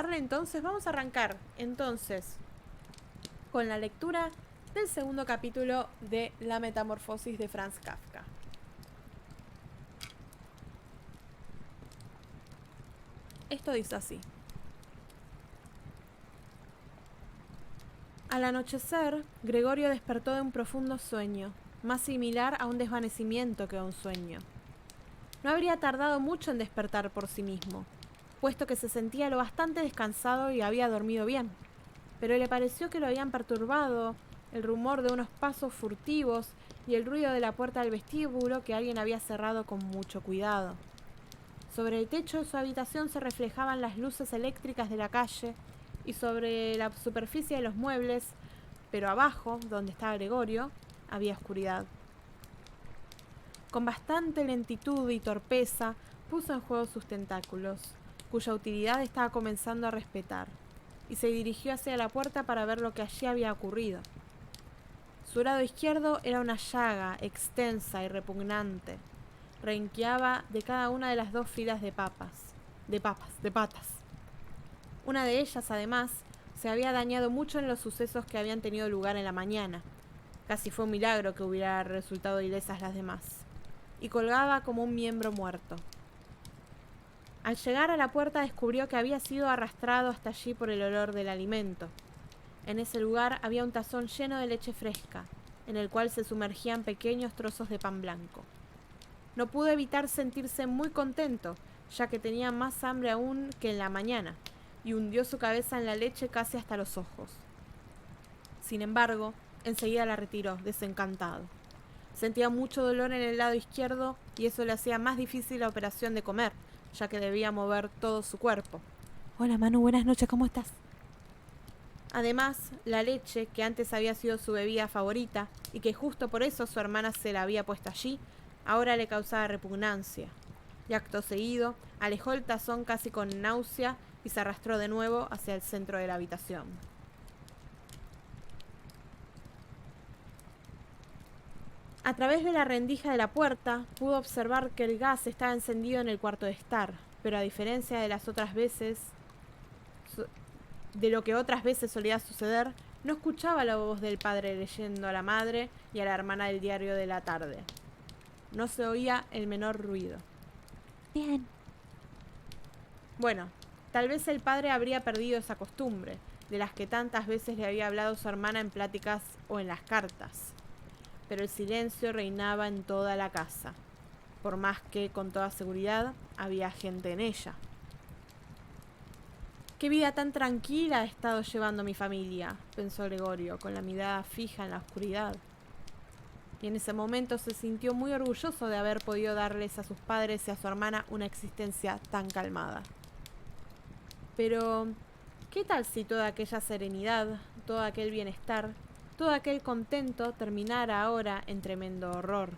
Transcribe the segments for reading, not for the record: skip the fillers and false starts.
darle entonces, vamos a arrancar entonces con la lectura del segundo capítulo de La Metamorfosis de Franz Kafka. Esto dice así. Al anochecer, Gregorio despertó de un profundo sueño, más similar a un desvanecimiento que a un sueño. No habría tardado mucho en despertar por sí mismo, puesto que se sentía lo bastante descansado y había dormido bien, pero le pareció que lo habían perturbado el rumor de unos pasos furtivos y el ruido de la puerta del vestíbulo que alguien había cerrado con mucho cuidado. Sobre el techo de su habitación se reflejaban las luces eléctricas de la calle y sobre la superficie de los muebles, pero abajo, donde estaba Gregorio, había oscuridad. Con bastante lentitud y torpeza puso en juego sus tentáculos, cuya utilidad estaba comenzando a respetar, y se dirigió hacia la puerta para ver lo que allí había ocurrido. Su lado izquierdo era una llaga extensa y repugnante. Renqueaba de cada una de las dos filas de patas. Una de ellas, además, se había dañado mucho en los sucesos que habían tenido lugar en la mañana. Casi fue un milagro que hubiera resultado ilesas las demás. Y colgaba como un miembro muerto. Al llegar a la puerta descubrió que había sido arrastrado hasta allí por el olor del alimento. En ese lugar había un tazón lleno de leche fresca, en el cual se sumergían pequeños trozos de pan blanco. No pudo evitar sentirse muy contento, ya que tenía más hambre aún que en la mañana, y hundió su cabeza en la leche casi hasta los ojos. Sin embargo, enseguida la retiró, desencantado. Sentía mucho dolor en el lado izquierdo y eso le hacía más difícil la operación de comer, ya que debía mover todo su cuerpo. Hola Manu, buenas noches, ¿cómo estás? Además, la leche, que antes había sido su bebida favorita y que justo por eso su hermana se la había puesto allí, ahora le causaba repugnancia. Y acto seguido, alejó el tazón casi con náusea y se arrastró de nuevo hacia el centro de la habitación. A través de la rendija de la puerta, pudo observar que el gas estaba encendido en el cuarto de estar, pero a diferencia de las otras veces, de lo que otras veces solía suceder, no escuchaba la voz del padre leyendo a la madre y a la hermana del diario de la tarde. No se oía el menor ruido. Bien. Bueno, tal vez el padre habría perdido esa costumbre, de las que tantas veces le había hablado su hermana en pláticas o en las cartas. Pero el silencio reinaba en toda la casa, por más que, con toda seguridad, había gente en ella. «Qué vida tan tranquila ha estado llevando mi familia», pensó Gregorio, con la mirada fija en la oscuridad. Y en ese momento se sintió muy orgulloso de haber podido darles a sus padres y a su hermana una existencia tan calmada. Pero, ¿qué tal si toda aquella serenidad, todo aquel bienestar, todo aquel contento terminara ahora en tremendo horror?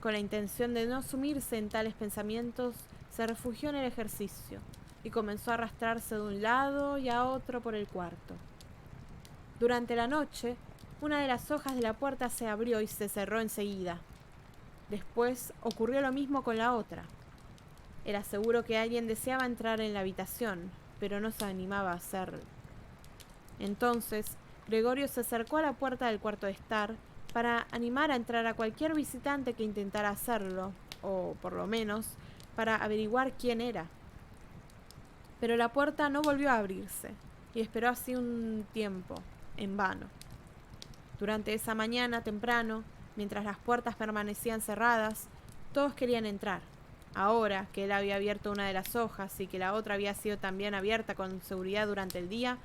Con la intención de no sumirse en tales pensamientos, se refugió en el ejercicio y comenzó a arrastrarse de un lado y a otro por el cuarto. Durante la noche, una de las hojas de la puerta se abrió y se cerró enseguida. Después ocurrió lo mismo con la otra. Era seguro que alguien deseaba entrar en la habitación, pero no se animaba a hacerlo. Entonces, Gregorio se acercó a la puerta del cuarto de estar para animar a entrar a cualquier visitante que intentara hacerlo, o por lo menos, para averiguar quién era. Pero la puerta no volvió a abrirse, y esperó así un tiempo, en vano. Durante esa mañana temprano, mientras las puertas permanecían cerradas, todos querían entrar. Ahora que él había abierto una de las hojas y que la otra había sido también abierta con seguridad durante el día,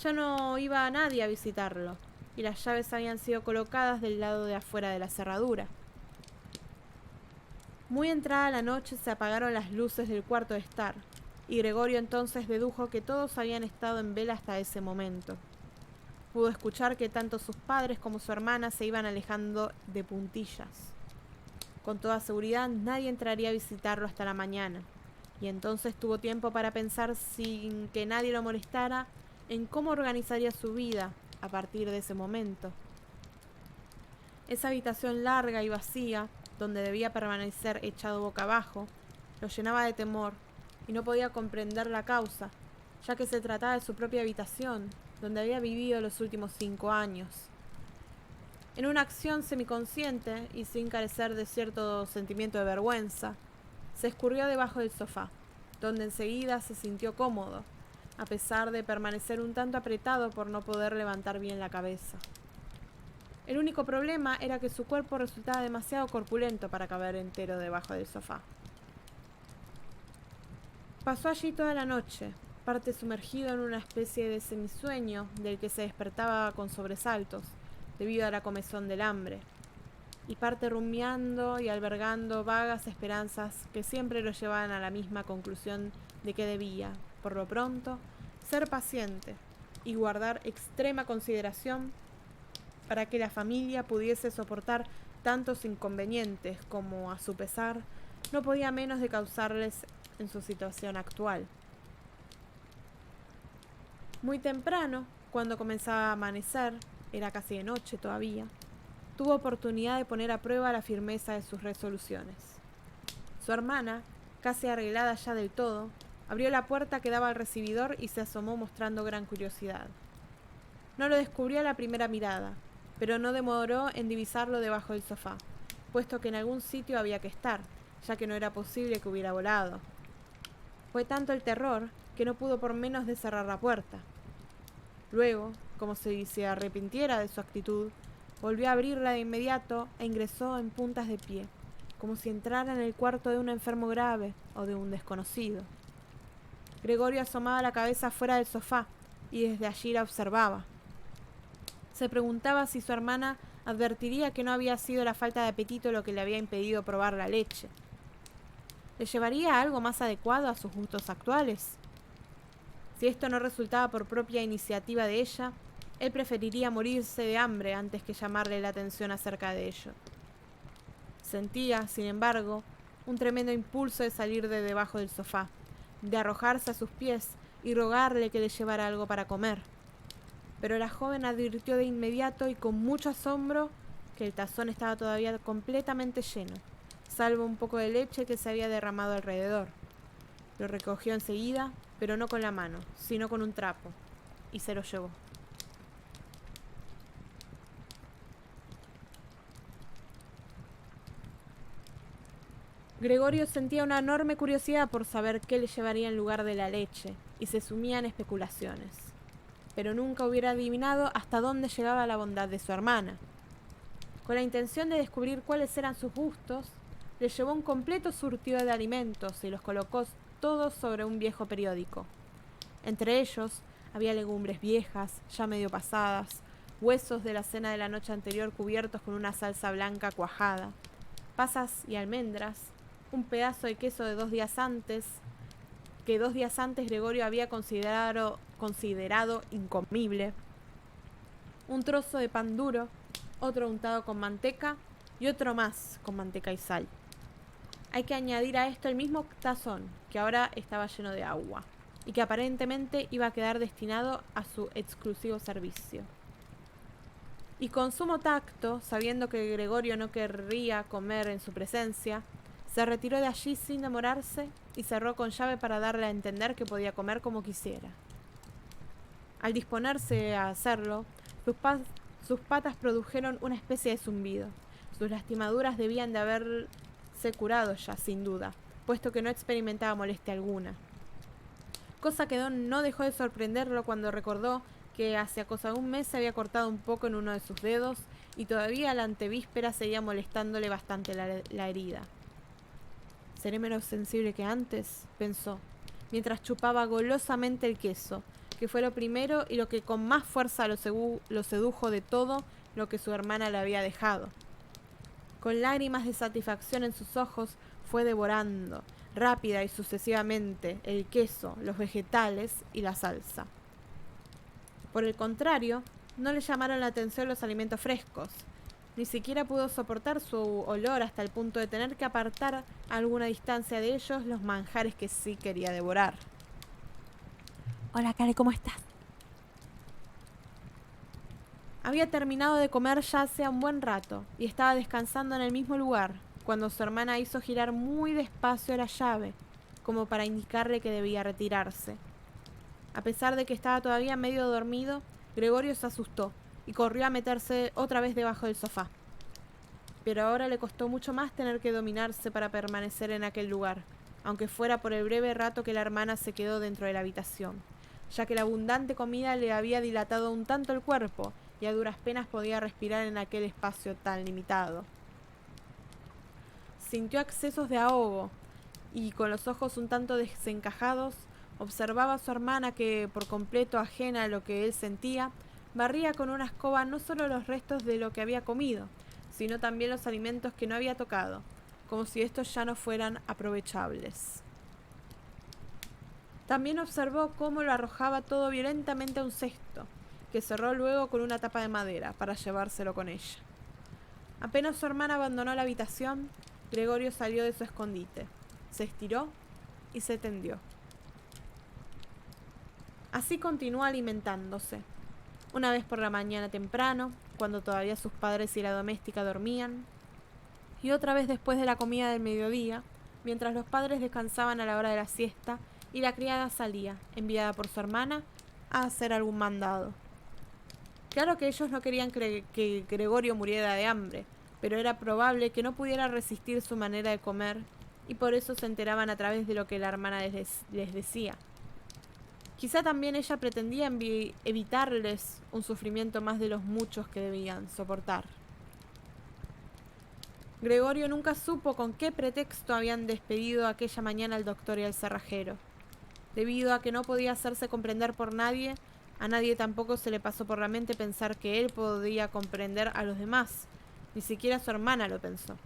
ya no iba nadie a visitarlo, y las llaves habían sido colocadas del lado de afuera de la cerradura. Muy entrada la noche se apagaron las luces del cuarto de estar, y Gregorio entonces dedujo que todos habían estado en vela hasta ese momento. Pudo escuchar que tanto sus padres como su hermana se iban alejando de puntillas. Con toda seguridad nadie entraría a visitarlo hasta la mañana, y entonces tuvo tiempo para pensar, sin que nadie lo molestara, en cómo organizaría su vida a partir de ese momento. Esa habitación larga y vacía, donde debía permanecer echado boca abajo, lo llenaba de temor, y no podía comprender la causa, ya que se trataba de su propia habitación, donde había vivido los últimos 5 años. En una acción semiconsciente y sin carecer de cierto sentimiento de vergüenza, se escurrió debajo del sofá, donde enseguida se sintió cómodo, a pesar de permanecer un tanto apretado por no poder levantar bien la cabeza. El único problema era que su cuerpo resultaba demasiado corpulento para caber entero debajo del sofá. Pasó allí toda la noche, parte sumergido en una especie de semisueño del que se despertaba con sobresaltos, debido a la comezón del hambre, y parte rumiando y albergando vagas esperanzas que siempre lo llevaban a la misma conclusión de que debía, por lo pronto, ser paciente y guardar extrema consideración para que la familia pudiese soportar tantos inconvenientes como, a su pesar, no podía menos de causarles en su situación actual. Muy temprano, cuando comenzaba a amanecer, era casi de noche todavía, tuvo oportunidad de poner a prueba la firmeza de sus resoluciones. Su hermana, casi arreglada ya del todo, abrió la puerta que daba al recibidor y se asomó mostrando gran curiosidad. No lo descubrió a la primera mirada, pero no demoró en divisarlo debajo del sofá, puesto que en algún sitio había que estar, ya que no era posible que hubiera volado. Fue tanto el terror que no pudo por menos de cerrar la puerta. Luego, como si se arrepintiera de su actitud, volvió a abrirla de inmediato e ingresó en puntas de pie, como si entrara en el cuarto de un enfermo grave o de un desconocido. Gregorio asomaba la cabeza fuera del sofá y desde allí la observaba. Se preguntaba si su hermana advertiría que no había sido la falta de apetito lo que le había impedido probar la leche. ¿Le llevaría a algo más adecuado a sus gustos actuales? Si esto no resultaba por propia iniciativa de ella, él preferiría morirse de hambre antes que llamarle la atención acerca de ello. Sentía, sin embargo, un tremendo impulso de salir de debajo del sofá, de arrojarse a sus pies y rogarle que le llevara algo para comer. Pero la joven advirtió de inmediato y con mucho asombro que el tazón estaba todavía completamente lleno, salvo un poco de leche que se había derramado alrededor. Lo recogió enseguida, pero no con la mano, sino con un trapo, y se lo llevó. Gregorio sentía una enorme curiosidad por saber qué le llevaría en lugar de la leche, y se sumía en especulaciones. Pero nunca hubiera adivinado hasta dónde llegaba la bondad de su hermana. Con la intención de descubrir cuáles eran sus gustos, le llevó un completo surtido de alimentos y los colocó todos sobre un viejo periódico. Entre ellos había legumbres viejas, ya medio pasadas, huesos de la cena de la noche anterior cubiertos con una salsa blanca cuajada, pasas y almendras, un pedazo de queso de 2 días antes, que 2 días antes Gregorio había considerado incomible, un trozo de pan duro, otro untado con manteca y otro más con manteca y sal. Hay que añadir a esto el mismo tazón, que ahora estaba lleno de agua, y que aparentemente iba a quedar destinado a su exclusivo servicio. Y con sumo tacto, sabiendo que Gregorio no querría comer en su presencia, se retiró de allí sin demorarse y cerró con llave para darle a entender que podía comer como quisiera. Al disponerse a hacerlo, sus patas produjeron una especie de zumbido. Sus lastimaduras debían de haberse curado ya, sin duda, puesto que no experimentaba molestia alguna. Cosa que no dejó de sorprenderlo cuando recordó que hace cosa de un mes se había cortado un poco en uno de sus dedos y todavía la antevíspera seguía molestándole bastante la herida. «Seré menos sensible que antes», pensó, mientras chupaba golosamente el queso, que fue lo primero y lo que con más fuerza lo sedujo de todo lo que su hermana le había dejado. Con lágrimas de satisfacción en sus ojos, fue devorando, rápida y sucesivamente, el queso, los vegetales y la salsa. Por el contrario, no le llamaron la atención los alimentos frescos. Ni siquiera pudo soportar su olor hasta el punto de tener que apartar a alguna distancia de ellos los manjares que sí quería devorar. «Hola, Kale, ¿cómo estás?» Había terminado de comer ya hacía un buen rato y estaba descansando en el mismo lugar, cuando su hermana hizo girar muy despacio la llave, como para indicarle que debía retirarse. A pesar de que estaba todavía medio dormido, Gregorio se asustó y corrió a meterse otra vez debajo del sofá. Pero ahora le costó mucho más tener que dominarse para permanecer en aquel lugar, aunque fuera por el breve rato que la hermana se quedó dentro de la habitación, ya que la abundante comida le había dilatado un tanto el cuerpo y a duras penas podía respirar en aquel espacio tan limitado. Sintió accesos de ahogo y, con los ojos un tanto desencajados, observaba a su hermana que, por completo ajena a lo que él sentía, barría con una escoba no solo los restos de lo que había comido, sino también los alimentos que no había tocado, como si estos ya no fueran aprovechables. También observó cómo lo arrojaba todo violentamente a un cesto, que cerró luego con una tapa de madera para llevárselo con ella. Apenas su hermana abandonó la habitación, Gregorio salió de su escondite, se estiró y se tendió. Así continuó alimentándose. Una vez por la mañana temprano, cuando todavía sus padres y la doméstica dormían, y otra vez después de la comida del mediodía, mientras los padres descansaban a la hora de la siesta y la criada salía, enviada por su hermana, a hacer algún mandado. Claro que ellos no querían que Gregorio muriera de hambre, pero era probable que no pudiera resistir su manera de comer, y por eso se enteraban a través de lo que la hermana les decía. Quizá también ella pretendía evitarles un sufrimiento más de los muchos que debían soportar. Gregorio nunca supo con qué pretexto habían despedido aquella mañana al doctor y al cerrajero. Debido a que no podía hacerse comprender por nadie, a nadie tampoco se le pasó por la mente pensar que él podía comprender a los demás. Ni siquiera su hermana lo pensó.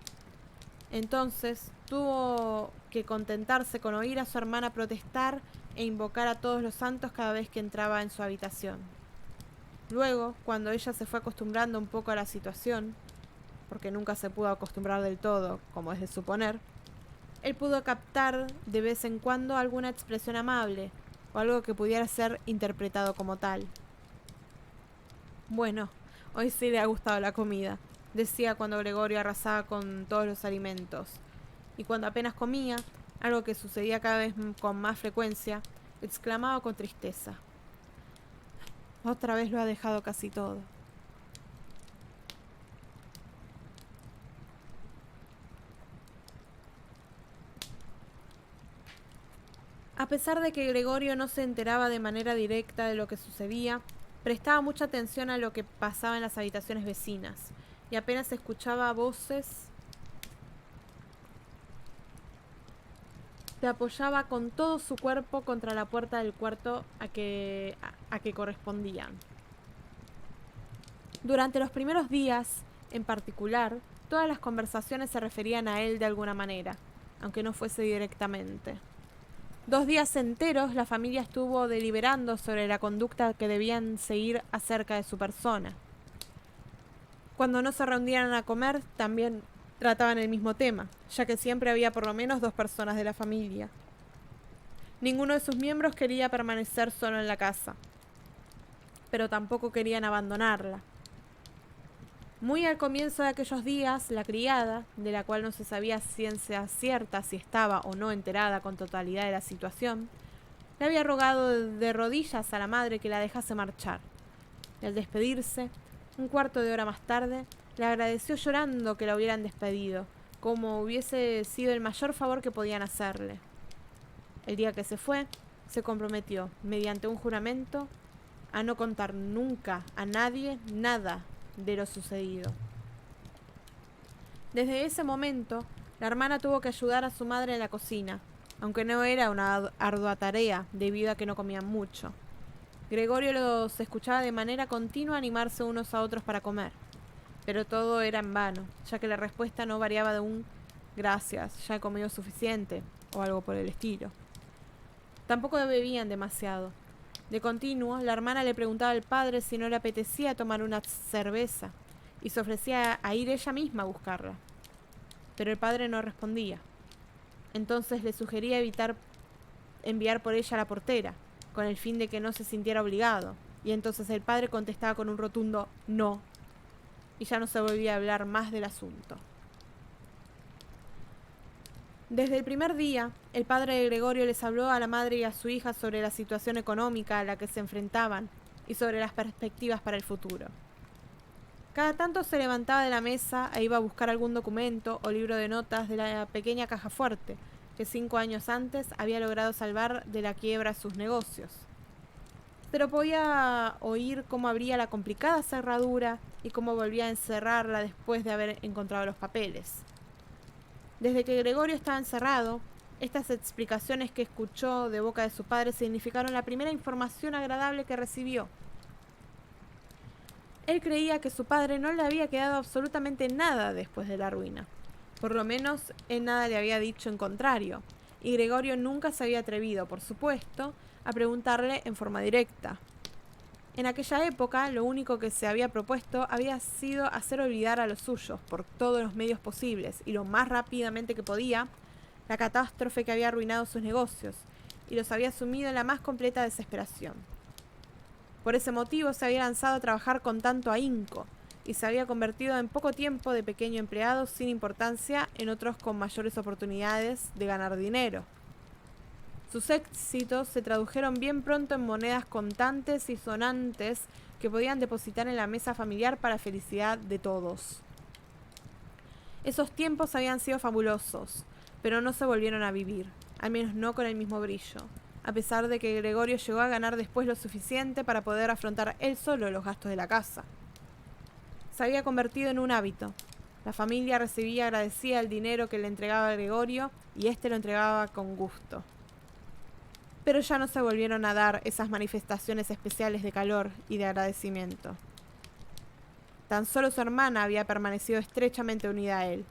Entonces tuvo que contentarse con oír a su hermana protestar e invocar a todos los santos cada vez que entraba en su habitación. Luego, cuando ella se fue acostumbrando un poco a la situación, porque nunca se pudo acostumbrar del todo, como es de suponer, él pudo captar de vez en cuando alguna expresión amable o algo que pudiera ser interpretado como tal. Bueno, hoy sí le ha gustado la comida, decía cuando Gregorio arrasaba con todos los alimentos, y cuando apenas comía, algo que sucedía cada vez con más frecuencia, exclamaba con tristeza: otra vez lo ha dejado casi todo. A pesar de que Gregorio no se enteraba de manera directa de lo que sucedía, prestaba mucha atención a lo que pasaba en las habitaciones vecinas, y apenas escuchaba voces, se apoyaba con todo su cuerpo contra la puerta del cuarto a que correspondían. Durante los primeros días, en particular, todas las conversaciones se referían a él de alguna manera, aunque no fuese directamente. 2 días enteros la familia estuvo deliberando sobre la conducta que debían seguir acerca de su persona. Cuando no se reunían a comer, también trataban el mismo tema, ya que siempre había por lo menos 2 personas de la familia. Ninguno de sus miembros quería permanecer solo en la casa, pero tampoco querían abandonarla. Muy al comienzo de aquellos días, la criada, de la cual no se sabía ciencia cierta si estaba o no enterada con totalidad de la situación, le había rogado de rodillas a la madre que la dejase marchar. Y al despedirse, un cuarto de hora más tarde, le agradeció llorando que la hubieran despedido, como hubiese sido el mayor favor que podían hacerle. El día que se fue, se comprometió, mediante un juramento, a no contar nunca a nadie nada de lo sucedido. Desde ese momento, la hermana tuvo que ayudar a su madre en la cocina, aunque no era una ardua tarea, debido a que no comían mucho. Gregorio los escuchaba de manera continua animarse unos a otros para comer, pero todo era en vano, ya que la respuesta no variaba de un «gracias, ya he comido suficiente» o algo por el estilo. Tampoco bebían demasiado. De continuo, la hermana le preguntaba al padre si no le apetecía tomar una cerveza, y se ofrecía a ir ella misma a buscarla. Pero el padre no respondía. Entonces le sugería evitar enviar por ella a la portera, con el fin de que no se sintiera obligado, y entonces el padre contestaba con un rotundo «no», y ya no se volvía a hablar más del asunto. Desde el primer día, el padre de Gregorio les habló a la madre y a su hija sobre la situación económica a la que se enfrentaban y sobre las perspectivas para el futuro. Cada tanto se levantaba de la mesa e iba a buscar algún documento o libro de notas de la pequeña caja fuerte que 5 años antes había logrado salvar de la quiebra sus negocios. Pero podía oír cómo abría la complicada cerradura y cómo volvía a encerrarla después de haber encontrado los papeles. Desde que Gregorio estaba encerrado, estas explicaciones que escuchó de boca de su padre significaron la primera información agradable que recibió. Él creía que su padre no le había quedado absolutamente nada después de la ruina. Por lo menos, él nada le había dicho en contrario, y Gregorio nunca se había atrevido, por supuesto, a preguntarle en forma directa. En aquella época, lo único que se había propuesto había sido hacer olvidar a los suyos, por todos los medios posibles, y lo más rápidamente que podía, la catástrofe que había arruinado sus negocios, y los había sumido en la más completa desesperación. Por ese motivo se había lanzado a trabajar con tanto ahínco, y se había convertido en poco tiempo de pequeño empleado sin importancia en otros con mayores oportunidades de ganar dinero. Sus éxitos se tradujeron bien pronto en monedas contantes y sonantes que podían depositar en la mesa familiar para felicidad de todos. Esos tiempos habían sido fabulosos, pero no se volvieron a vivir, al menos no con el mismo brillo, a pesar de que Gregorio llegó a ganar después lo suficiente para poder afrontar él solo los gastos de la casa. Se había convertido en un hábito. La familia recibía agradecida el dinero que le entregaba Gregorio y éste lo entregaba con gusto. Pero ya no se volvieron a dar esas manifestaciones especiales de calor y de agradecimiento. Tan solo su hermana había permanecido estrechamente unida a él,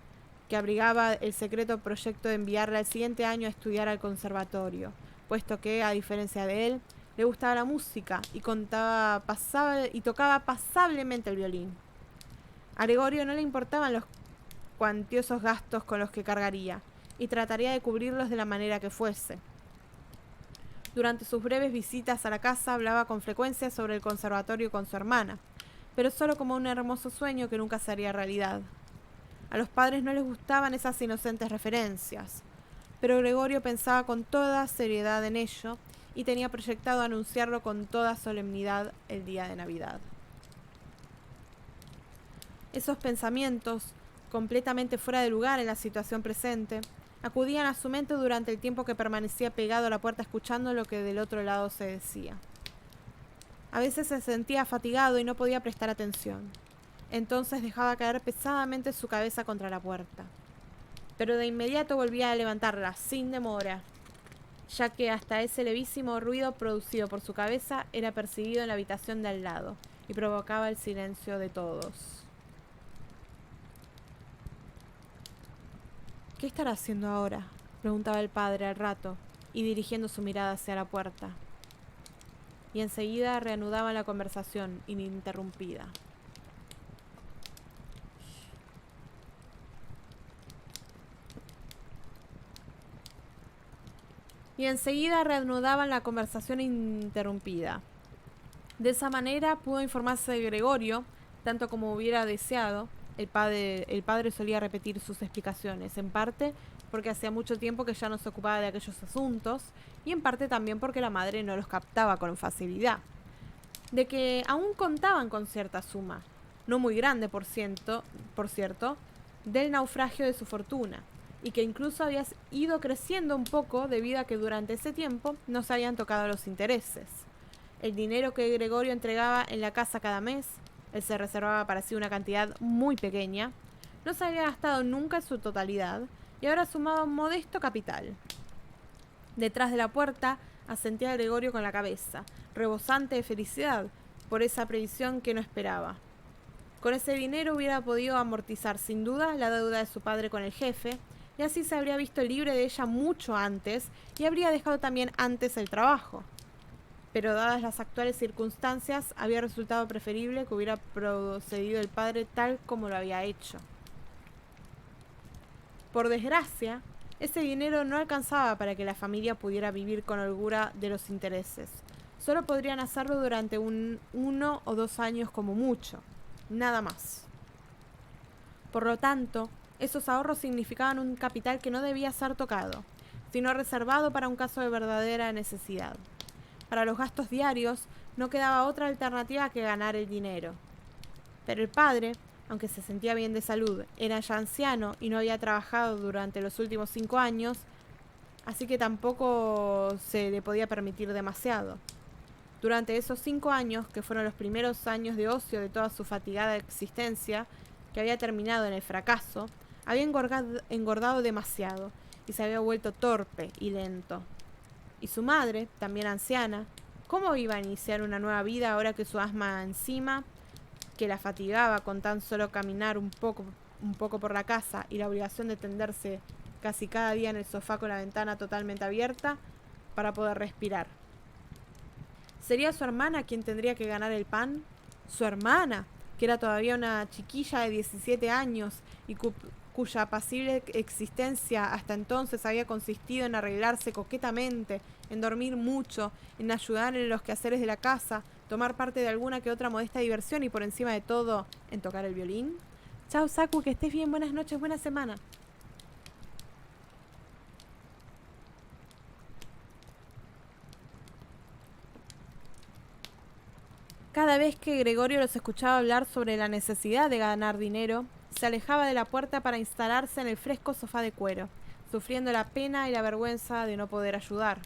que abrigaba el secreto proyecto de enviarla el siguiente año a estudiar al conservatorio, puesto que, a diferencia de él, le gustaba la música y tocaba pasablemente el violín. A Gregorio no le importaban los cuantiosos gastos con los que cargaría, y trataría de cubrirlos de la manera que fuese. Durante sus breves visitas a la casa hablaba con frecuencia sobre el conservatorio con su hermana, pero solo como un hermoso sueño que nunca se haría realidad. A los padres no les gustaban esas inocentes referencias, pero Gregorio pensaba con toda seriedad en ello y tenía proyectado anunciarlo con toda solemnidad el día de Navidad. Esos pensamientos, completamente fuera de lugar en la situación presente, acudían a su mente durante el tiempo que permanecía pegado a la puerta escuchando lo que del otro lado se decía. A veces se sentía fatigado y no podía prestar atención. Entonces dejaba caer pesadamente su cabeza contra la puerta. Pero de inmediato volvía a levantarla, sin demora, ya que hasta ese levísimo ruido producido por su cabeza era percibido en la habitación de al lado y provocaba el silencio de todos. ¿Qué estará haciendo ahora?, preguntaba el padre al rato, y dirigiendo su mirada hacia la puerta. Y enseguida reanudaban la conversación ininterrumpida. De esa manera pudo informarse de Gregorio, tanto como hubiera deseado. El padre solía repetir sus explicaciones, en parte porque hacía mucho tiempo que ya no se ocupaba de aquellos asuntos, y en parte también porque la madre no los captaba con facilidad. De que aún contaban con cierta suma, no muy grande por cierto, del naufragio de su fortuna, y que incluso había ido creciendo un poco debido a que durante ese tiempo no se habían tocado los intereses. El dinero que Gregorio entregaba en la casa cada mes, él se reservaba para sí una cantidad muy pequeña, no se había gastado nunca en su totalidad y ahora sumaba un modesto capital. Detrás de la puerta asentía Gregorio con la cabeza, rebosante de felicidad por esa previsión que no esperaba. Con ese dinero hubiera podido amortizar sin duda la deuda de su padre con el jefe, y así se habría visto libre de ella mucho antes y habría dejado también antes el trabajo. Pero dadas las actuales circunstancias, había resultado preferible que hubiera procedido el padre tal como lo había hecho. Por desgracia, ese dinero no alcanzaba para que la familia pudiera vivir con holgura de los intereses. Solo podrían hacerlo durante 1 o 2 años como mucho, nada más. Por lo tanto, Esos ahorros significaban un capital que no debía ser tocado, sino reservado para un caso de verdadera necesidad. Para los gastos diarios no quedaba otra alternativa que ganar el dinero. Pero el padre, aunque se sentía bien de salud, era ya anciano y no había trabajado durante los últimos 5 años, así que tampoco se le podía permitir demasiado. Durante esos 5 años, que fueron los primeros años de ocio de toda su fatigada existencia, que había terminado en el fracaso, había engordado demasiado y se había vuelto torpe y lento. Y su madre, también anciana, ¿cómo iba a iniciar una nueva vida ahora que su asma encima, que la fatigaba con tan solo caminar un poco por la casa y la obligación de tenderse casi cada día en el sofá con la ventana totalmente abierta para poder respirar? ¿Sería su hermana quien tendría que ganar el pan? Su hermana, que era todavía una chiquilla de 17 años y cuya apacible existencia hasta entonces había consistido en arreglarse coquetamente, en dormir mucho, en ayudar en los quehaceres de la casa, tomar parte de alguna que otra modesta diversión y por encima de todo, en tocar el violín. Chao, Saku, que estés bien, buenas noches, buena semana. Cada vez que Gregorio los escuchaba hablar sobre la necesidad de ganar dinero, se alejaba de la puerta para instalarse en el fresco sofá de cuero, sufriendo la pena y la vergüenza de no poder ayudar.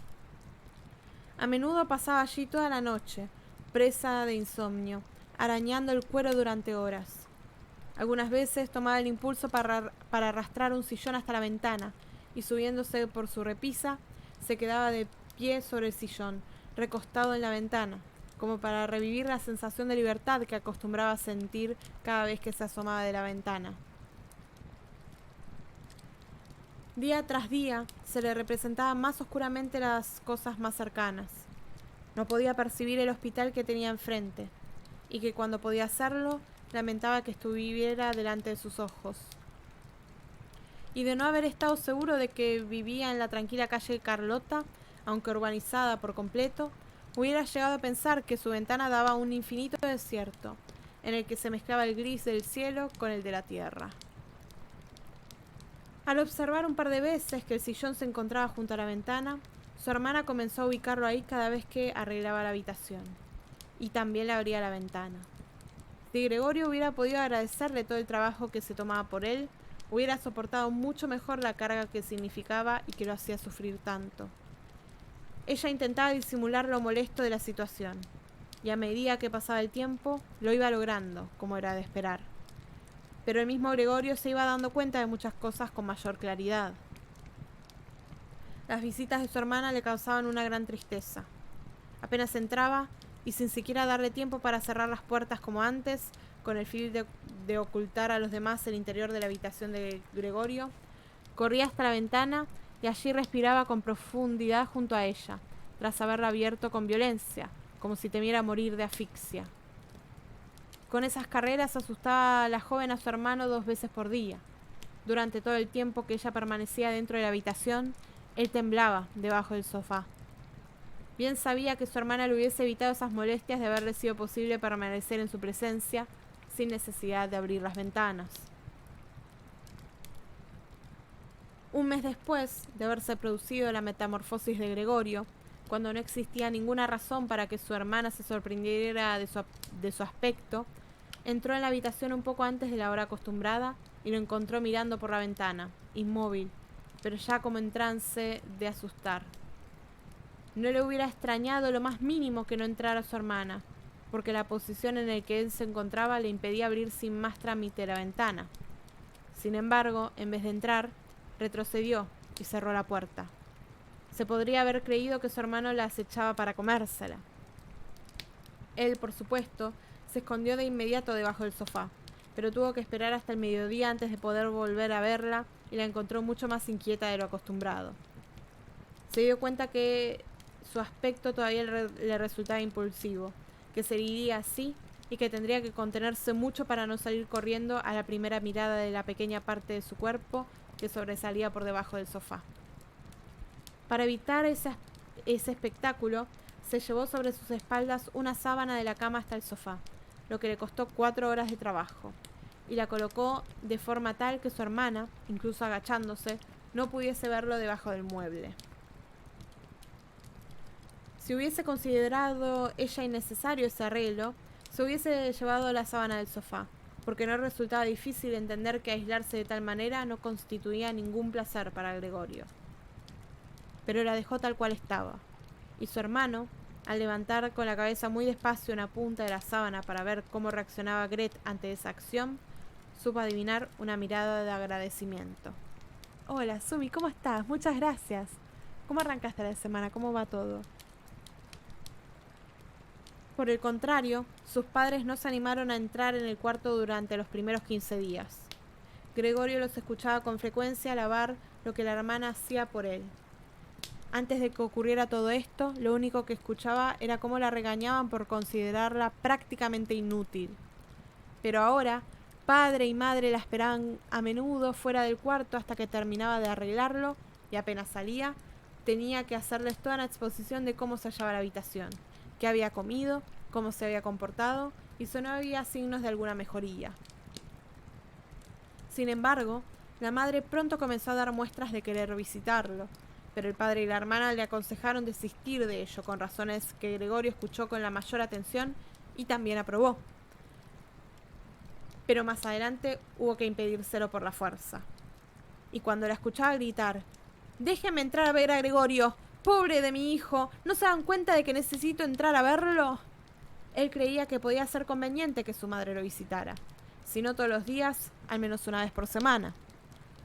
A menudo pasaba allí toda la noche, presa de insomnio, arañando el cuero durante horas. Algunas veces tomaba el impulso para arrastrar un sillón hasta la ventana y subiéndose por su repisa, se quedaba de pie sobre el sillón, recostado en la ventana, como para revivir la sensación de libertad que acostumbraba a sentir cada vez que se asomaba de la ventana. Día tras día se le representaban más oscuramente las cosas más cercanas. No podía percibir el hospital que tenía enfrente, y que cuando podía hacerlo, lamentaba que estuviera delante de sus ojos. Y de no haber estado seguro de que vivía en la tranquila calle Carlota, aunque urbanizada por completo, hubiera llegado a pensar que su ventana daba a un infinito desierto, en el que se mezclaba el gris del cielo con el de la tierra. Al observar un par de veces que el sillón se encontraba junto a la ventana, su hermana comenzó a ubicarlo ahí cada vez que arreglaba la habitación, y también le abría la ventana. Si Gregorio hubiera podido agradecerle todo el trabajo que se tomaba por él, hubiera soportado mucho mejor la carga que significaba y que lo hacía sufrir tanto. Ella intentaba disimular lo molesto de la situación, y a medida que pasaba el tiempo, lo iba logrando, como era de esperar. Pero el mismo Gregorio se iba dando cuenta de muchas cosas con mayor claridad. Las visitas de su hermana le causaban una gran tristeza. Apenas entraba, y sin siquiera darle tiempo para cerrar las puertas como antes, con el fin de ocultar a los demás el interior de la habitación de Gregorio, corría hasta la ventana y allí respiraba con profundidad junto a ella, tras haberla abierto con violencia, como si temiera morir de asfixia. Con esas carreras asustaba a la joven a su hermano 2 veces por día. Durante todo el tiempo que ella permanecía dentro de la habitación, él temblaba debajo del sofá. Bien sabía que su hermana le hubiese evitado esas molestias de haberle sido posible permanecer en su presencia sin necesidad de abrir las ventanas. Un mes después de haberse producido la metamorfosis de Gregorio, cuando no existía ninguna razón para que su hermana se sorprendiera de su aspecto, entró en la habitación un poco antes de la hora acostumbrada y lo encontró mirando por la ventana, inmóvil, pero ya como en trance de asustar. No le hubiera extrañado lo más mínimo que no entrara su hermana, porque la posición en la que él se encontraba le impedía abrir sin más trámite la ventana. Sin embargo, en vez de entrar, retrocedió y cerró la puerta. Se podría haber creído que su hermano la acechaba para comérsela. Él, por supuesto, se escondió de inmediato debajo del sofá, pero tuvo que esperar hasta el mediodía antes de poder volver a verla y la encontró mucho más inquieta de lo acostumbrado. Se dio cuenta que su aspecto todavía le resultaba impulsivo, que seguiría así y que tendría que contenerse mucho para no salir corriendo a la primera mirada de la pequeña parte de su cuerpo que sobresalía por debajo del sofá. Para evitar ese espectáculo, se llevó sobre sus espaldas una sábana de la cama hasta el sofá, lo que le costó 4 horas de trabajo, y la colocó de forma tal que su hermana, incluso agachándose, no pudiese verlo debajo del mueble. Si hubiese considerado ella innecesario ese arreglo, se hubiese llevado la sábana del sofá, porque no resultaba difícil entender que aislarse de tal manera no constituía ningún placer para Gregorio. Pero la dejó tal cual estaba, y su hermano, al levantar con la cabeza muy despacio una punta de la sábana para ver cómo reaccionaba Gret ante esa acción, supo adivinar una mirada de agradecimiento. Hola, Sumi, ¿cómo estás? Muchas gracias. ¿Cómo arrancaste la semana? ¿Cómo va todo? Por el contrario, sus padres no se animaron a entrar en el cuarto durante los primeros 15 días. Gregorio los escuchaba con frecuencia alabar lo que la hermana hacía por él. Antes de que ocurriera todo esto, lo único que escuchaba era cómo la regañaban por considerarla prácticamente inútil. Pero ahora, padre y madre la esperaban a menudo fuera del cuarto hasta que terminaba de arreglarlo, y apenas salía, tenía que hacerles toda una exposición de cómo se hallaba la habitación, qué había comido, cómo se había comportado, y si no había signos de alguna mejoría. Sin embargo, la madre pronto comenzó a dar muestras de querer visitarlo, pero el padre y la hermana le aconsejaron desistir de ello con razones que Gregorio escuchó con la mayor atención y también aprobó. Pero más adelante hubo que impedírselo por la fuerza. Y cuando la escuchaba gritar, «¡Déjenme entrar a ver a Gregorio! ¡Pobre de mi hijo! ¿No se dan cuenta de que necesito entrar a verlo?», él creía que podía ser conveniente que su madre lo visitara, si no todos los días, al menos una vez por semana.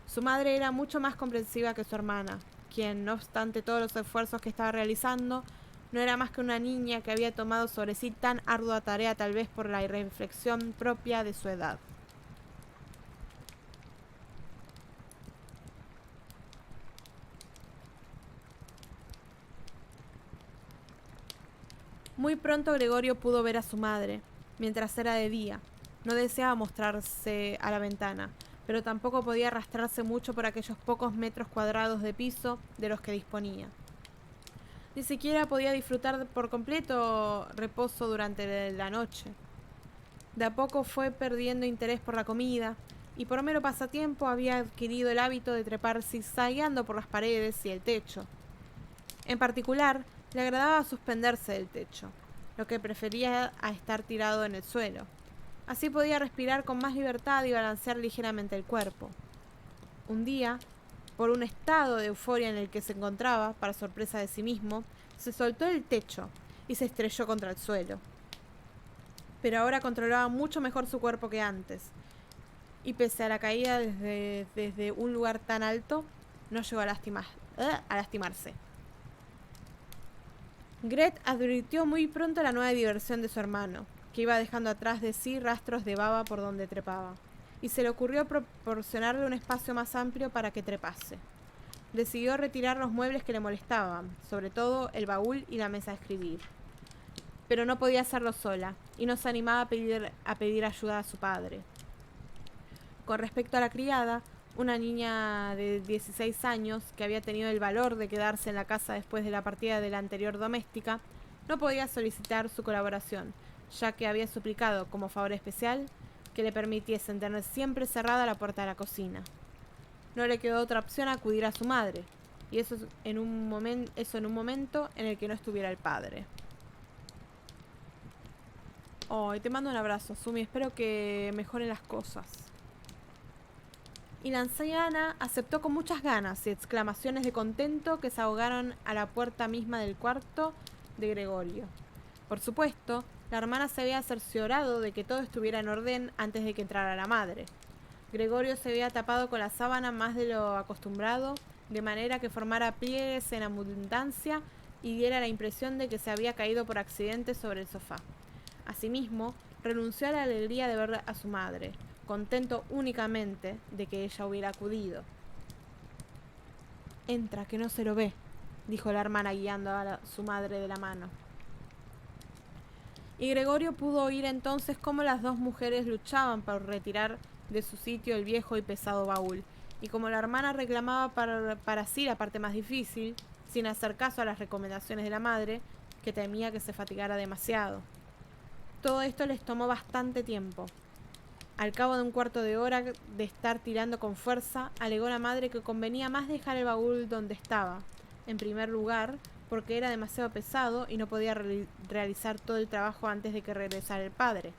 Su madre era mucho más comprensiva que su hermana, quien, no obstante todos los esfuerzos que estaba realizando, no era más que una niña que había tomado sobre sí tan ardua tarea, tal vez por la irreflexión propia de su edad. Muy pronto Gregorio pudo ver a su madre, mientras era de día. No deseaba mostrarse a la ventana, pero tampoco podía arrastrarse mucho por aquellos pocos metros cuadrados de piso de los que disponía. Ni siquiera podía disfrutar por completo reposo durante la noche. De a poco fue perdiendo interés por la comida, y por mero pasatiempo había adquirido el hábito de trepar zigzagueando por las paredes y el techo. En particular, le agradaba suspenderse del techo, lo que prefería a estar tirado en el suelo. Así podía respirar con más libertad y balancear ligeramente el cuerpo. Un día, por un estado de euforia en el que se encontraba, para sorpresa de sí mismo, se soltó del techo y se estrelló contra el suelo. Pero ahora controlaba mucho mejor su cuerpo que antes, y pese a la caída desde un lugar tan alto, no llegó a lastimarse. Gret advirtió muy pronto la nueva diversión de su hermano, que iba dejando atrás de sí rastros de baba por donde trepaba, y se le ocurrió proporcionarle un espacio más amplio para que trepase. Decidió retirar los muebles que le molestaban, sobre todo el baúl y la mesa de escribir. Pero no podía hacerlo sola, y no se animaba a pedir ayuda a su padre. Con respecto a la criada, una niña de 16 años, que había tenido el valor de quedarse en la casa después de la partida de la anterior doméstica, no podía solicitar su colaboración, ya que había suplicado, como favor especial, que le permitiesen tener siempre cerrada la puerta de la cocina. No le quedó otra opción a acudir a su madre, y eso en un momento en el que no estuviera el padre. Te mando un abrazo, Sumi, espero que mejoren las cosas. Y la anciana aceptó con muchas ganas y exclamaciones de contento que se ahogaron a la puerta misma del cuarto de Gregorio. Por supuesto, la hermana se había cerciorado de que todo estuviera en orden antes de que entrara la madre. Gregorio se había tapado con la sábana más de lo acostumbrado, de manera que formara pliegues en abundancia y diera la impresión de que se había caído por accidente sobre el sofá. Asimismo, renunció a la alegría de ver a su madre, contento únicamente de que ella hubiera acudido. «Entra, que no se lo ve», dijo la hermana guiando a su madre de la mano. Y Gregorio pudo oír entonces cómo las dos mujeres luchaban por retirar de su sitio el viejo y pesado baúl, y como la hermana reclamaba para sí la parte más difícil, sin hacer caso a las recomendaciones de la madre, que temía que se fatigara demasiado. Todo esto les tomó bastante tiempo. Al cabo de un cuarto de hora de estar tirando con fuerza, alegó la madre que convenía más dejar el baúl donde estaba. En primer lugar, porque era demasiado pesado y no podía realizar todo el trabajo antes de que regresara el padre.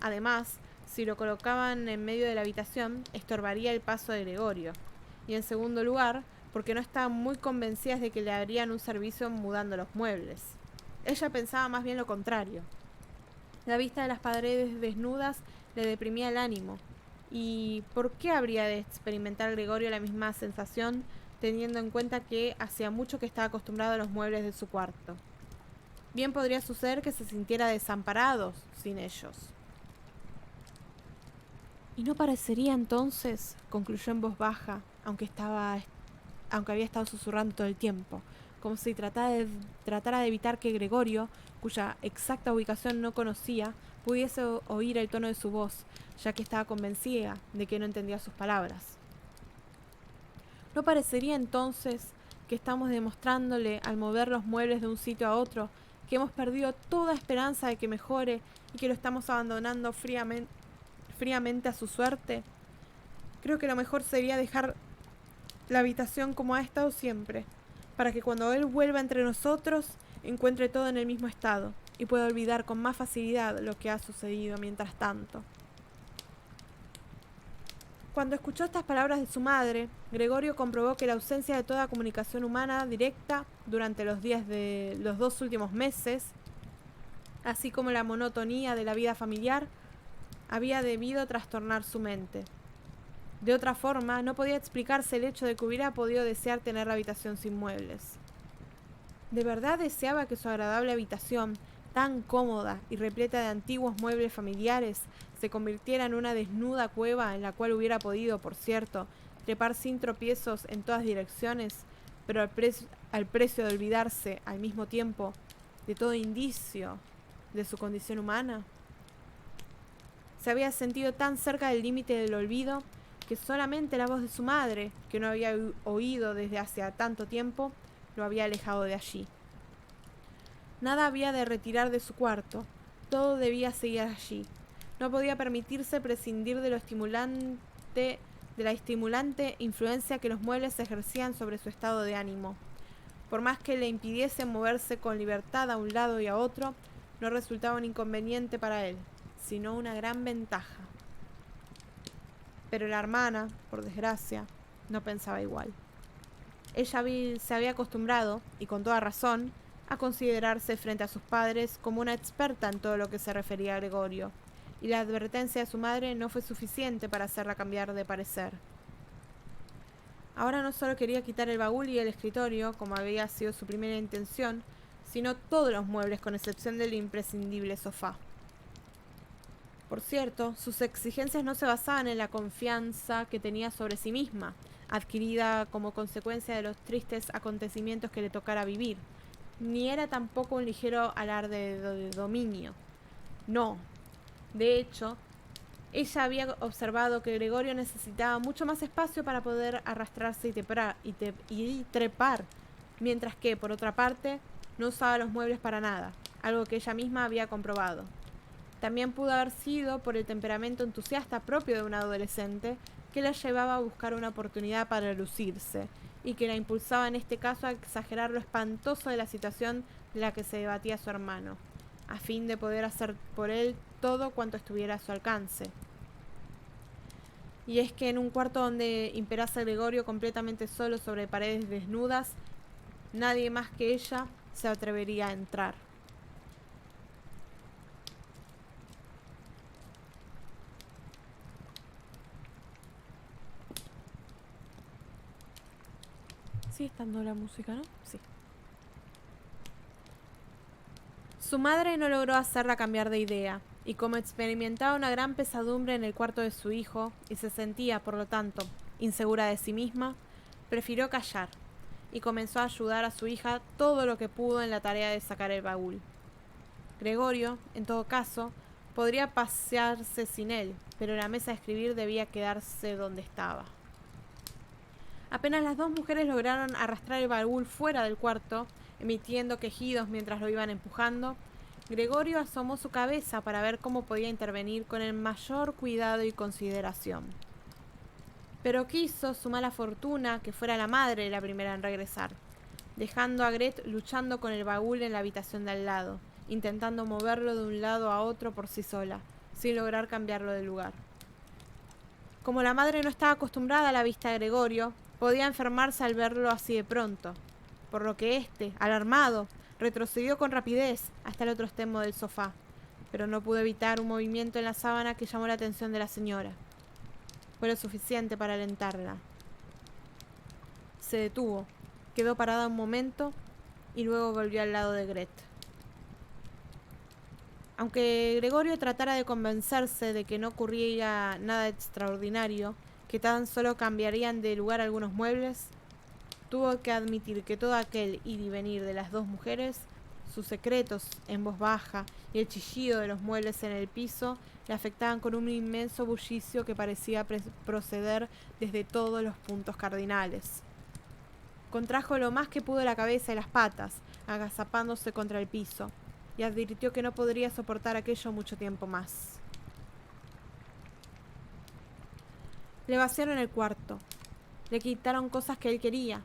Además, si lo colocaban en medio de la habitación, estorbaría el paso de Gregorio. Y en segundo lugar, porque no estaban muy convencidas de que le harían un servicio mudando los muebles. Ella pensaba más bien lo contrario. La vista de las paredes desnudas le deprimía el ánimo. ¿Y por qué habría de experimentar Gregorio la misma sensación, teniendo en cuenta que hacía mucho que estaba acostumbrado a los muebles de su cuarto? Bien podría suceder que se sintiera desamparado sin ellos. Y no parecería entonces, concluyó en voz baja, aunque había estado susurrando todo el tiempo, como si tratara de evitar que Gregorio, cuya exacta ubicación no conocía, pudiese oír el tono de su voz, ya que estaba convencida de que no entendía sus palabras. ¿No parecería entonces que estamos demostrándole, al mover los muebles de un sitio a otro, que hemos perdido toda esperanza de que mejore y que lo estamos abandonando fríamente a su suerte? Creo que lo mejor sería dejar la habitación como ha estado siempre, para que cuando él vuelva entre nosotros encuentre todo en el mismo estado y pueda olvidar con más facilidad lo que ha sucedido mientras tanto. Cuando escuchó estas palabras de su madre, Gregorio comprobó que la ausencia de toda comunicación humana directa durante los días de los 2 últimos meses, así como la monotonía de la vida familiar, había debido trastornar su mente. De otra forma, no podía explicarse el hecho de que hubiera podido desear tener la habitación sin muebles. ¿De verdad deseaba que su agradable habitación, tan cómoda y repleta de antiguos muebles familiares, se convirtiera en una desnuda cueva en la cual hubiera podido, por cierto, trepar sin tropiezos en todas direcciones, pero al precio de olvidarse, al mismo tiempo, de todo indicio de su condición humana? Se había sentido tan cerca del límite del olvido que solamente la voz de su madre, que no había oído desde hacía tanto tiempo, lo había alejado de allí. Nada había de retirar de su cuarto, todo debía seguir allí. No podía permitirse prescindir de la estimulante influencia que los muebles ejercían sobre su estado de ánimo. Por más que le impidiese moverse con libertad a un lado y a otro, no resultaba un inconveniente para él, sino una gran ventaja. Pero la hermana, por desgracia, no pensaba igual. Ella se había acostumbrado, y con toda razón, a considerarse frente a sus padres como una experta en todo lo que se refería a Gregorio, y la advertencia de su madre no fue suficiente para hacerla cambiar de parecer. Ahora no solo quería quitar el baúl y el escritorio, como había sido su primera intención, sino todos los muebles con excepción del imprescindible sofá. Por cierto, sus exigencias no se basaban en la confianza que tenía sobre sí misma, adquirida como consecuencia de los tristes acontecimientos que le tocara vivir, ni era tampoco un ligero alarde de dominio. No. De hecho, ella había observado que Gregorio necesitaba mucho más espacio para poder arrastrarse y trepar, mientras que, por otra parte, no usaba los muebles para nada, algo que ella misma había comprobado. También pudo haber sido por el temperamento entusiasta propio de un adolescente que la llevaba a buscar una oportunidad para lucirse y que la impulsaba en este caso a exagerar lo espantoso de la situación de la que se debatía su hermano, a fin de poder hacer por él todo cuanto estuviera a su alcance. Y es que en un cuarto donde imperase Gregorio completamente solo sobre paredes desnudas, nadie más que ella se atrevería a entrar. Sigue estando la música, ¿no? Sí. Su madre no logró hacerla cambiar de idea, y como experimentaba una gran pesadumbre en el cuarto de su hijo, y se sentía, por lo tanto, insegura de sí misma, prefirió callar, y comenzó a ayudar a su hija todo lo que pudo en la tarea de sacar el baúl. Gregorio, en todo caso, podría pasearse sin él, pero la mesa de escribir debía quedarse donde estaba. Apenas las dos mujeres lograron arrastrar el baúl fuera del cuarto, emitiendo quejidos mientras lo iban empujando, Gregorio asomó su cabeza para ver cómo podía intervenir con el mayor cuidado y consideración. Pero quiso su mala fortuna que fuera la madre la primera en regresar, dejando a Gret luchando con el baúl en la habitación de al lado, intentando moverlo de un lado a otro por sí sola, sin lograr cambiarlo de lugar. Como la madre no estaba acostumbrada a la vista de Gregorio, podía enfermarse al verlo así de pronto, por lo que éste, alarmado, retrocedió con rapidez hasta el otro extremo del sofá, pero no pudo evitar un movimiento en la sábana que llamó la atención de la señora. Fue lo suficiente para alentarla. Se detuvo, quedó parada un momento y luego volvió al lado de Gret. Aunque Gregorio tratara de convencerse de que no ocurría nada extraordinario, que tan solo cambiarían de lugar algunos muebles, tuvo que admitir que todo aquel ir y venir de las dos mujeres, sus secretos en voz baja y el chillido de los muebles en el piso le afectaban con un inmenso bullicio que parecía proceder desde todos los puntos cardinales. Contrajo lo más que pudo la cabeza y las patas, agazapándose contra el piso, y advirtió que no podría soportar aquello mucho tiempo más. Le vaciaron el cuarto. Le quitaron cosas que él quería.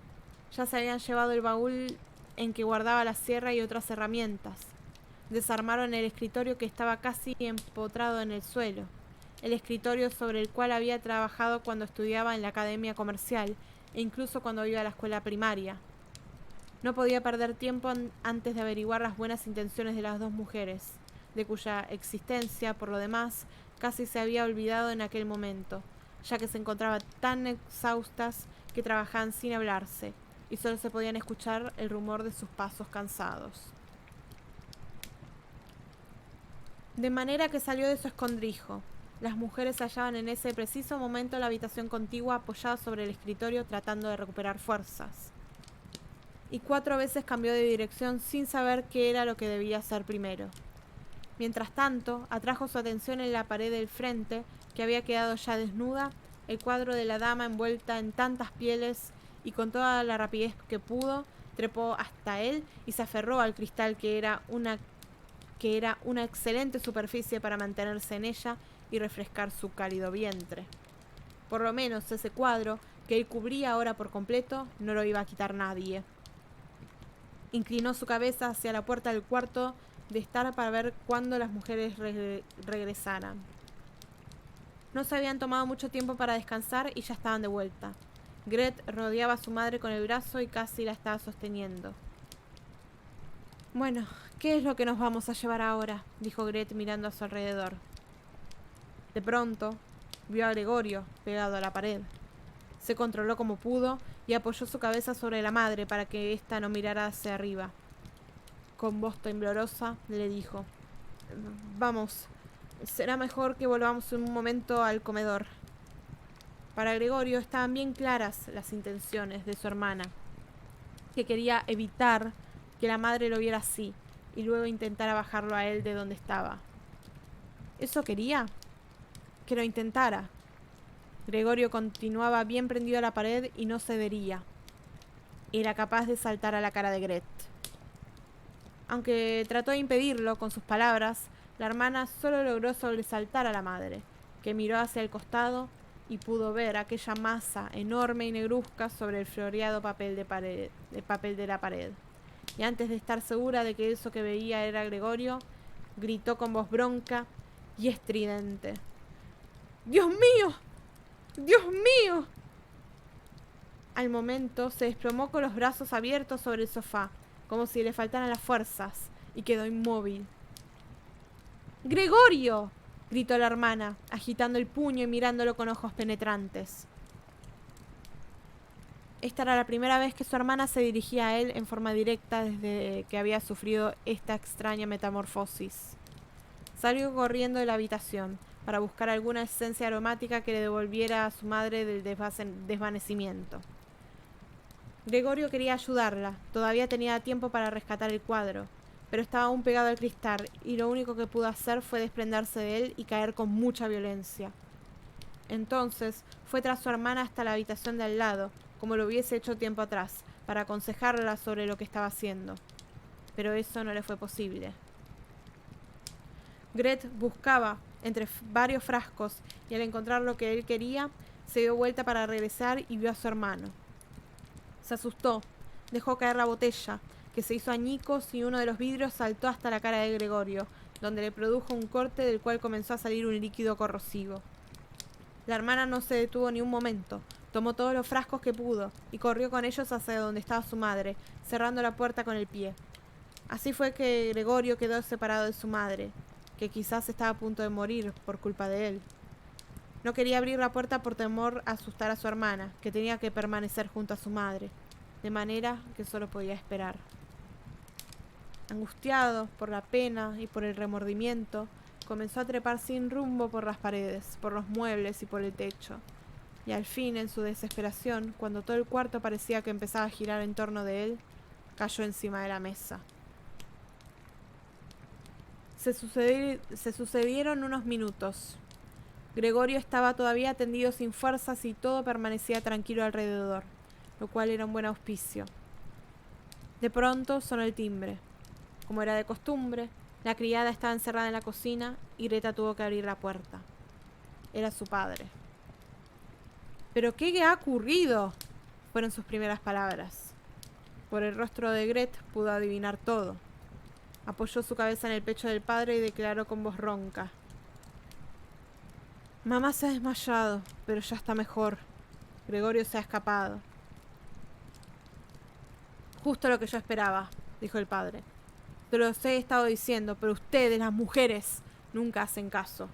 Ya se habían llevado el baúl en que guardaba la sierra y otras herramientas. Desarmaron el escritorio que estaba casi empotrado en el suelo, el escritorio sobre el cual había trabajado cuando estudiaba en la academia comercial e incluso cuando iba a la escuela primaria. No podía perder tiempo antes de averiguar las buenas intenciones de las dos mujeres, de cuya existencia, por lo demás, casi se había olvidado en aquel momento, ya que se encontraban tan exhaustas que trabajaban sin hablarse, y solo se podían escuchar el rumor de sus pasos cansados. De manera que salió de su escondrijo. Las mujeres se hallaban en ese preciso momento en la habitación contigua apoyada sobre el escritorio tratando de recuperar fuerzas. Y 4 veces cambió de dirección sin saber qué era lo que debía hacer primero. Mientras tanto, atrajo su atención en la pared del frente, que había quedado ya desnuda, el cuadro de la dama envuelta en tantas pieles, y con toda la rapidez que pudo, trepó hasta él y se aferró al cristal que era una excelente superficie para mantenerse en ella y refrescar su cálido vientre. Por lo menos ese cuadro, que él cubría ahora por completo, no lo iba a quitar nadie. Inclinó su cabeza hacia la puerta del cuarto de estar para ver cuándo las mujeres regresaran. No se habían tomado mucho tiempo para descansar y ya estaban de vuelta. Gret rodeaba a su madre con el brazo y casi la estaba sosteniendo. «Bueno, ¿qué es lo que nos vamos a llevar ahora?», dijo Gret mirando a su alrededor. De pronto, vio a Gregorio pegado a la pared. Se controló como pudo y apoyó su cabeza sobre la madre para que ésta no mirara hacia arriba. Con voz temblorosa le dijo: «Vamos, será mejor que volvamos un momento al comedor». Para Gregorio estaban bien claras las intenciones de su hermana, que quería evitar que la madre lo viera así y luego intentara bajarlo a él de donde estaba. ¿Eso quería? Que lo intentara. Gregorio continuaba bien prendido a la pared y no cedería. Era capaz de saltar a la cara de Gret. Aunque trató de impedirlo con sus palabras, la hermana solo logró sobresaltar a la madre, que miró hacia el costado y pudo ver aquella masa enorme y negruzca sobre el floreado papel de la pared. Y antes de estar segura de que eso que veía era Gregorio, gritó con voz bronca y estridente: «¡Dios mío! ¡Dios mío!». Al momento se desplomó con los brazos abiertos sobre el sofá, como si le faltaran las fuerzas, y quedó inmóvil. «¡Gregorio!», gritó la hermana, agitando el puño y mirándolo con ojos penetrantes. Esta era la primera vez que su hermana se dirigía a él en forma directa desde que había sufrido esta extraña metamorfosis. Salió corriendo de la habitación para buscar alguna esencia aromática que le devolviera a su madre del desvanecimiento. Gregorio quería ayudarla, todavía tenía tiempo para rescatar el cuadro, pero estaba aún pegado al cristal y lo único que pudo hacer fue desprenderse de él y caer con mucha violencia. Entonces fue tras su hermana hasta la habitación de al lado, como lo hubiese hecho tiempo atrás, para aconsejarla sobre lo que estaba haciendo. Pero eso no le fue posible. Gret buscaba entre varios frascos y al encontrar lo que él quería, se dio vuelta para regresar y vio a su hermano. Se asustó, dejó caer la botella, que se hizo añicos y uno de los vidrios saltó hasta la cara de Gregorio, donde le produjo un corte del cual comenzó a salir un líquido corrosivo. La hermana no se detuvo ni un momento, tomó todos los frascos que pudo y corrió con ellos hacia donde estaba su madre, cerrando la puerta con el pie. Así fue que Gregorio quedó separado de su madre, que quizás estaba a punto de morir por culpa de él. No quería abrir la puerta por temor a asustar a su hermana, que tenía que permanecer junto a su madre, de manera que solo podía esperar. Angustiado por la pena y por el remordimiento, comenzó a trepar sin rumbo por las paredes, por los muebles y por el techo. Y al fin, en su desesperación, cuando todo el cuarto parecía que empezaba a girar en torno de él, cayó encima de la mesa. Se sucedieron unos minutos. Gregorio estaba todavía tendido sin fuerzas y todo permanecía tranquilo alrededor, lo cual era un buen auspicio. De pronto sonó el timbre. Como era de costumbre, la criada estaba encerrada en la cocina y Greta tuvo que abrir la puerta. Era su padre. ¿Pero qué ha ocurrido?, fueron sus primeras palabras. Por el rostro de Gret pudo adivinar todo. Apoyó su cabeza en el pecho del padre y declaró con voz ronca: «Mamá se ha desmayado, pero ya está mejor. Gregorio se ha escapado». «Justo lo que yo esperaba», dijo el padre. «Te lo he estado diciendo, pero ustedes, las mujeres, nunca hacen caso».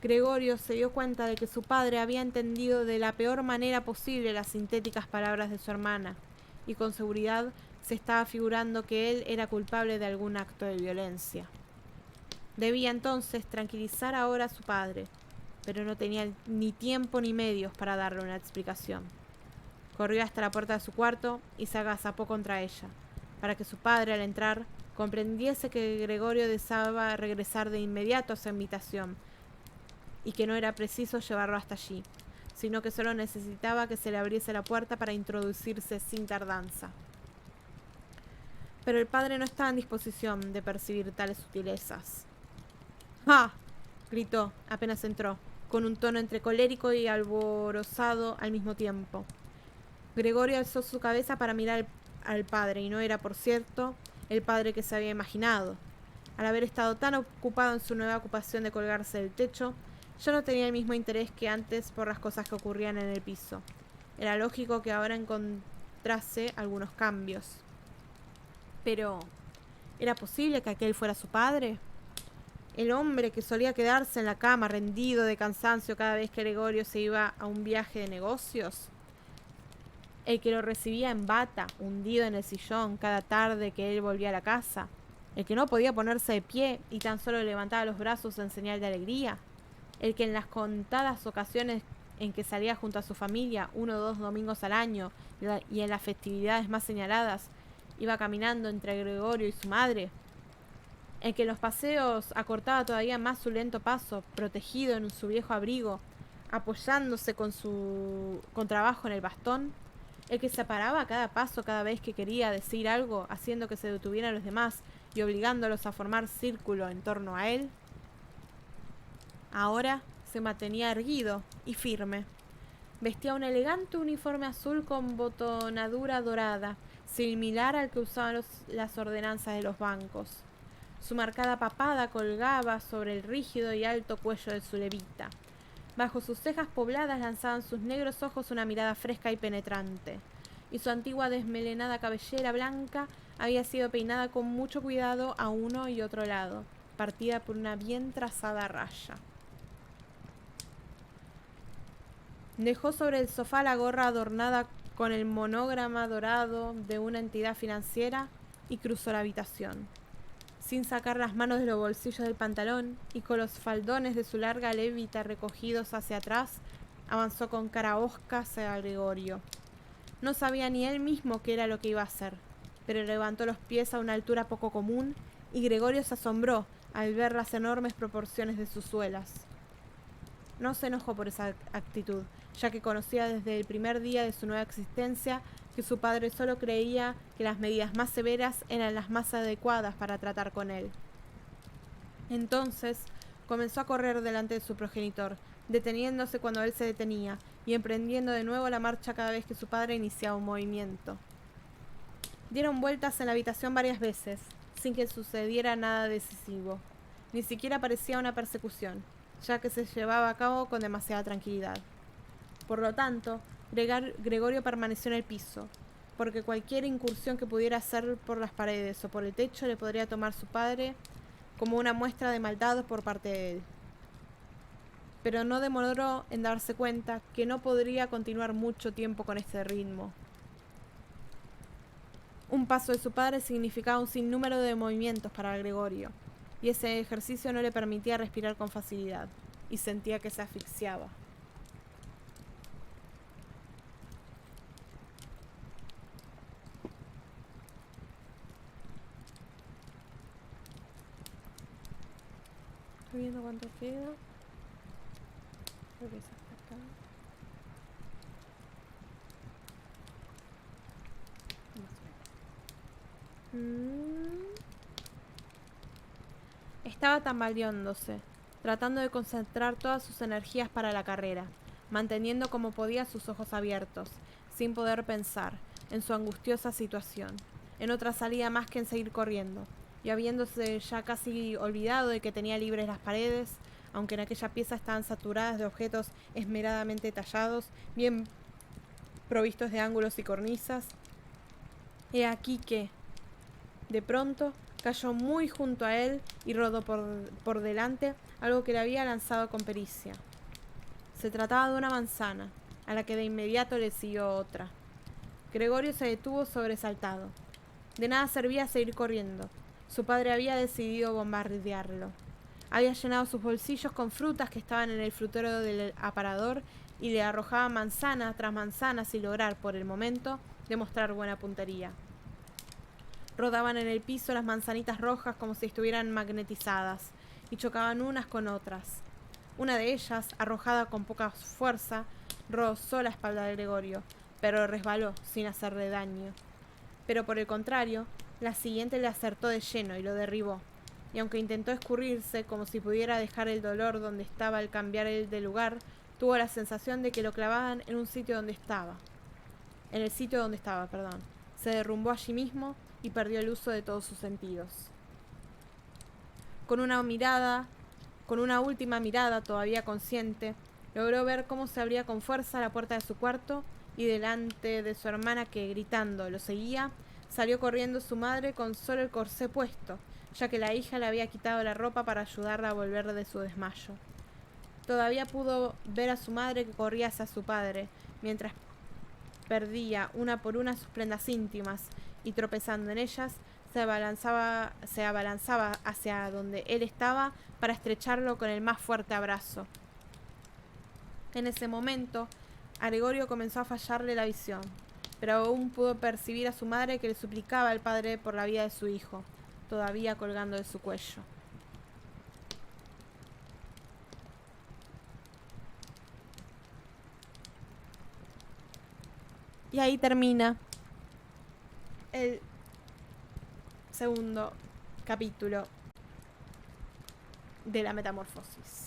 Gregorio se dio cuenta de que su padre había entendido de la peor manera posible las sintéticas palabras de su hermana, y con seguridad se estaba figurando que él era culpable de algún acto de violencia. Debía entonces tranquilizar ahora a su padre, pero no tenía ni tiempo ni medios para darle una explicación. Corrió hasta la puerta de su cuarto y se agazapó contra ella, para que su padre, al entrar, comprendiese que Gregorio deseaba regresar de inmediato a su habitación, y que no era preciso llevarlo hasta allí, sino que solo necesitaba que se le abriese la puerta para introducirse sin tardanza. Pero el padre no estaba en disposición de percibir tales sutilezas. «¡Ah!», gritó, apenas entró, con un tono entre colérico y alborozado al mismo tiempo. Gregorio alzó su cabeza para mirar al padre, y no era, por cierto, el padre que se había imaginado. Al haber estado tan ocupado en su nueva ocupación de colgarse del techo, ya no tenía el mismo interés que antes por las cosas que ocurrían en el piso. Era lógico que ahora encontrase algunos cambios. Pero, ¿era posible que aquel fuera su padre? El hombre que solía quedarse en la cama rendido de cansancio cada vez que Gregorio se iba a un viaje de negocios. El que lo recibía en bata, hundido en el sillón cada tarde que él volvía a la casa. El que no podía ponerse de pie y tan solo levantaba los brazos en señal de alegría. El que en las contadas ocasiones en que salía junto a su familia 1 o 2 domingos al año y en las festividades más señaladas, iba caminando entre Gregorio y su madre. El que en los paseos acortaba todavía más su lento paso, protegido en su viejo abrigo, apoyándose con trabajo en el bastón. El que se paraba a cada paso cada vez que quería decir algo, haciendo que se detuvieran los demás y obligándolos a formar círculo en torno a él. Ahora se mantenía erguido y firme. Vestía un elegante uniforme azul con botonadura dorada, similar al que usaban las ordenanzas de los bancos. Su marcada papada colgaba sobre el rígido y alto cuello de su levita. Bajo sus cejas pobladas lanzaban sus negros ojos una mirada fresca y penetrante, y su antigua desmelenada cabellera blanca había sido peinada con mucho cuidado a uno y otro lado, partida por una bien trazada raya. Dejó sobre el sofá la gorra adornada con el monograma dorado de una entidad financiera y cruzó la habitación. Sin sacar las manos de los bolsillos del pantalón y con los faldones de su larga levita recogidos hacia atrás, avanzó con cara hosca hacia Gregorio. No sabía ni él mismo qué era lo que iba a hacer, pero levantó los pies a una altura poco común y Gregorio se asombró al ver las enormes proporciones de sus suelas. No se enojó por esa actitud, ya que conocía desde el primer día de su nueva existencia que su padre solo creía que las medidas más severas eran las más adecuadas para tratar con él. Entonces comenzó a correr delante de su progenitor, deteniéndose cuando él se detenía y emprendiendo de nuevo la marcha cada vez que su padre iniciaba un movimiento. Dieron vueltas en la habitación varias veces, sin que sucediera nada decisivo. Ni siquiera parecía una persecución, ya que se llevaba a cabo con demasiada tranquilidad. Por lo tanto, Gregorio permaneció en el piso, porque cualquier incursión que pudiera hacer por las paredes o por el techo le podría tomar su padre como una muestra de maldad por parte de él. Pero no demoró en darse cuenta que no podría continuar mucho tiempo con este ritmo. Un paso de su padre significaba un sinnúmero de movimientos para Gregorio, y ese ejercicio no le permitía respirar con facilidad, y sentía que se asfixiaba. Estoy viendo cuánto queda. Creo que es hasta acá. Más o menos. Estaba tambaleándose, tratando de concentrar todas sus energías para la carrera, manteniendo como podía sus ojos abiertos, sin poder pensar en su angustiosa situación, en otra salida más que en seguir corriendo, y habiéndose ya casi olvidado de que tenía libres las paredes, aunque en aquella pieza estaban saturadas de objetos esmeradamente tallados, bien provistos de ángulos y cornisas. He aquí que, de pronto, cayó muy junto a él y rodó por delante algo que le había lanzado con pericia. Se trataba de una manzana, a la que de inmediato le siguió otra. Gregorio se detuvo sobresaltado. De nada servía seguir corriendo. Su padre había decidido bombardearlo. Había llenado sus bolsillos con frutas que estaban en el frutero del aparador y le arrojaba manzana tras manzana sin lograr, por el momento, demostrar buena puntería. Rodaban en el piso las manzanitas rojas como si estuvieran magnetizadas y chocaban unas con otras. Una de ellas, arrojada con poca fuerza, rozó la espalda de Gregorio, pero resbaló sin hacerle daño. Pero por el contrario, la siguiente le acertó de lleno y lo derribó, y aunque intentó escurrirse como si pudiera dejar el dolor donde estaba al cambiar él de lugar, tuvo la sensación de que lo clavaban en el sitio donde estaba. Se derrumbó allí mismo y perdió el uso de todos sus sentidos. Con una última mirada todavía consciente, logró ver cómo se abría con fuerza la puerta de su cuarto y delante de su hermana que, gritando, lo seguía, salió corriendo su madre con solo el corsé puesto, ya que la hija le había quitado la ropa para ayudarla a volver de su desmayo. Todavía pudo ver a su madre que corría hacia su padre, mientras perdía una por una sus prendas íntimas y tropezando en ellas, se abalanzaba hacia donde él estaba para estrecharlo con el más fuerte abrazo. En ese momento, a Gregorio comenzó a fallarle la visión, pero aún pudo percibir a su madre que le suplicaba al padre por la vida de su hijo, todavía colgando de su cuello. Y ahí termina el segundo capítulo de la metamorfosis.